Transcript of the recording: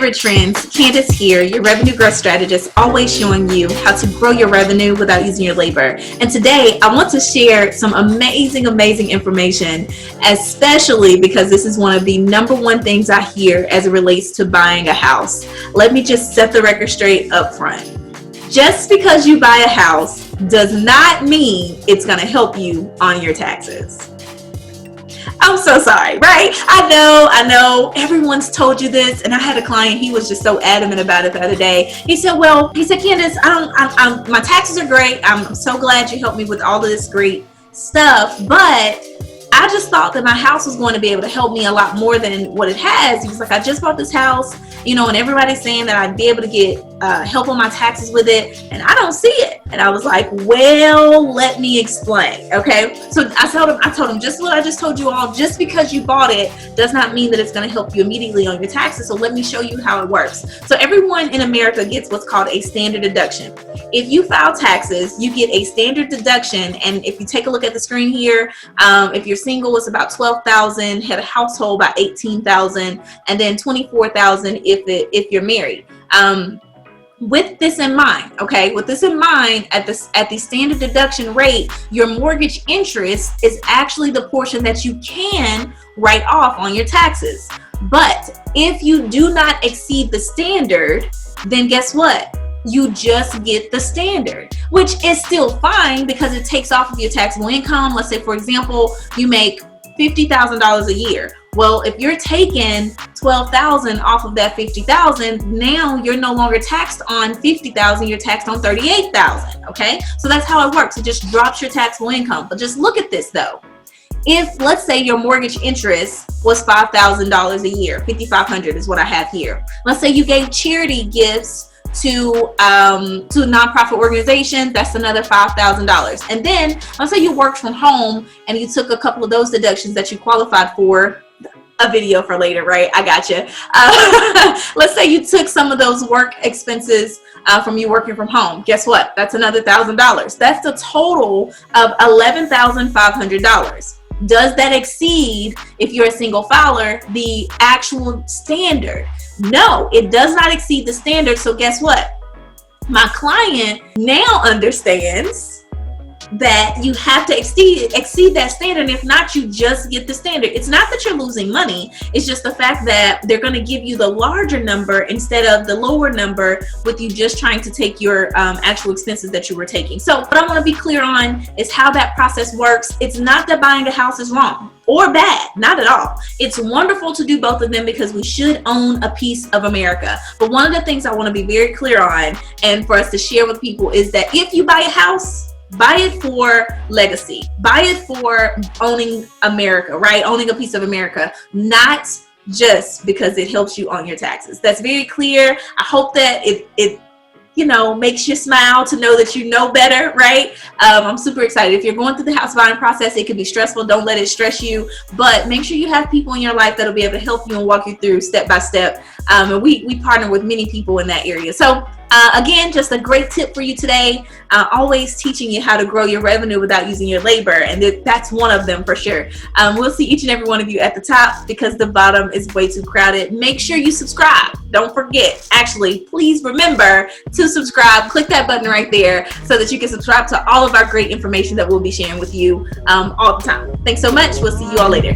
favorite friends, Candace here, your revenue growth strategist, always showing you how to grow your revenue without using your labor. And today I want to share some amazing information, especially because this is one of the number one things I hear as it relates to buying a house. Let me just set the record straight up front. Just because you buy a house does not mean it's going to help you on your taxes. I'm so sorry, right? I know everyone's told you this, and I had a client, he was just so adamant about it the other day. He said, Candace, my taxes are great. I'm so glad you helped me with all of this great stuff, but I just thought that my house was going to be able to help me a lot more than what it has. He was like, I just bought this house, and everybody's saying that I'd be able to get help on my taxes with it, and I don't see it. And I was like, well, let me explain. Okay. So I told him just what I just told you all. Just because you bought it does not mean that it's going to help you immediately on your taxes. So let me show you how it works. So everyone in America gets what's called a standard deduction. If you file taxes, you get a standard deduction. And if you take a look at the screen here, if you're single, it's about $12,000, had a household about $18,000, and then $24,000 if you're married. With this in mind, at the standard deduction rate, your mortgage interest is actually the portion that you can write off on your taxes. But if you do not exceed the standard, then guess what? You just get the standard, which is still fine because it takes off of your taxable income. Let's say, for example, you make $50,000 a year. Well, if you're taking $12,000 off of that $50,000, now you're no longer taxed on $50,000, you're taxed on $38,000. Okay, so that's how it works. It just drops your taxable income. But just look at this though. If, let's say, your mortgage interest was $5,000 a year, $5,500 is what I have here. Let's say you gave charity gifts to a nonprofit organization, that's another $5,000. And then let's say you worked from home and you took a couple of those deductions that you qualified for. A video for later, right? I got you. Let's say you took some of those work expenses from you working from home. Guess what? That's another $1,000. That's the total of $11,500. Does that exceed, if you're a single filer, the actual standard? No, it does not exceed the standard. So guess what? My client now understands that you have to exceed that standard. If not, you just get the standard. It's not that you're losing money. It's just the fact that they're going to give you the larger number instead of the lower number, with you just trying to take your actual expenses that you were taking. So what I want to be clear on is how that process works. It's not that buying a house is wrong or bad, not at all. It's wonderful to do both of them because we should own a piece of America. But one of the things I want to be very clear on, and for us to share with people, is that if you buy a house, buy it for legacy. Buy it for owning America, right? Owning a piece of America, not just because it helps you on your taxes. That's very clear. I hope that it makes you smile to know that you know better, right? I'm super excited. If you're going through the house buying process, it can be stressful. Don't let it stress you, but make sure you have people in your life that'll be able to help you and walk you through step by step. And we partner with many people in that area. So again, just a great tip for you today. Always teaching you how to grow your revenue without using your labor. And that's one of them for sure. We'll see each and every one of you at the top because the bottom is way too crowded. Make sure you subscribe. Don't forget. Actually, please remember to subscribe. Click that button right there so that you can subscribe to all of our great information that we'll be sharing with you all the time. Thanks so much. We'll see you all later.